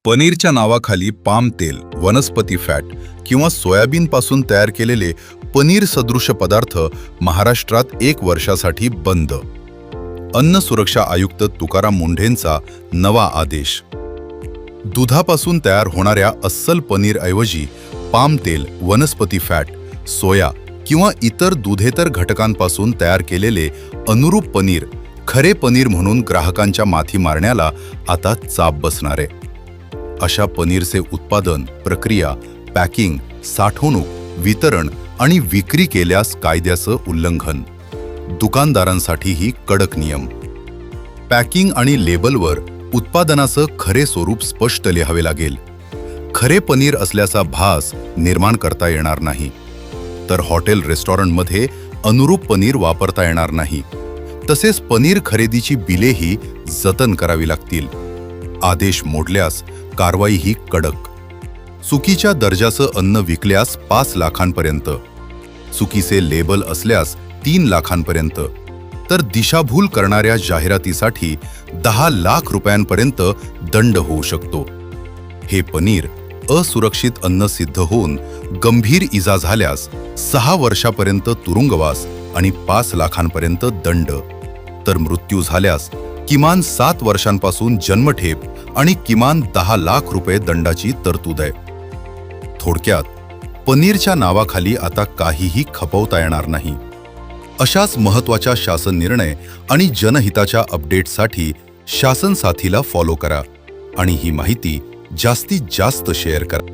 पनीरच्या नावाखाली पाम तेल, वनस्पती फॅट किंवा सोयाबीनपासून तयार केलेले पनीर सदृश पदार्थ महाराष्ट्रात 1 वर्षासाठी बंद. अन्न सुरक्षा आयुक्त तुकाराम मुंढेंचा नवा आदेश. दुधापासून तयार होणाऱ्या अस्सल पनीरऐवजी पाम तेल, वनस्पती फॅट, सोया किंवा इतर दुधेतर घटकांपासून तयार केलेले अनुरूप पनीर खरे पनीर म्हणून ग्राहकांच्या माथी मारण्याला आता चाप बसणार आहे. अशा पनीरचे उत्पादन, प्रक्रिया, पॅकिंग, साठवणूक, वितरण आणि विक्री केल्यास कायद्याचं उल्लंघन. दुकानदारांसाठीही कडक नियम. पॅकिंग आणि लेबलवर उत्पादनाचं खरे स्वरूप स्पष्ट लिहावे लागेल. खरे पनीर असल्याचा भास निर्माण करता येणार नाही. तर हॉटेल, रेस्टॉरंटमध्ये अनुरूप पनीर वापरता येणार नाही. तसेच पनीर खरेदीची बिलेही जतन करावी लागतील. आदेश मोडल्यास कारवाईही कडक. चुकीच्या दर्जाचं अन्न विकल्यास 5 लाखांपर्यंत, चुकीचे लेबल असल्यास 3 लाखांपर्यंत, तर दिशाभूल करणाऱ्या जाहिरातीसाठी 10 लाख रुपयांपर्यंत दंड होऊ शकतो. हे पनीर असुरक्षित अन्न सिद्ध होऊन गंभीर इजा झाल्यास 6 वर्षापर्यंत तुरुंगवास आणि 5 लाखांपर्यंत दंड, तर मृत्यू झाल्यास किमान 7 वर्षांपासून जन्मठेप आणि किमान 10 लाख रुपये दंडाची तरतूद आहे. थोडक्यात, पनीरच्या नावाखाली आता काहीही खपवता येणार नाही. अशाच महत्त्वाच्या शासन निर्णय आणि जनहिताच्या अपडेट्ससाठी शासन साथीला फॉलो करा आणि ही माहिती जास्तीत जास्त शेअर करा.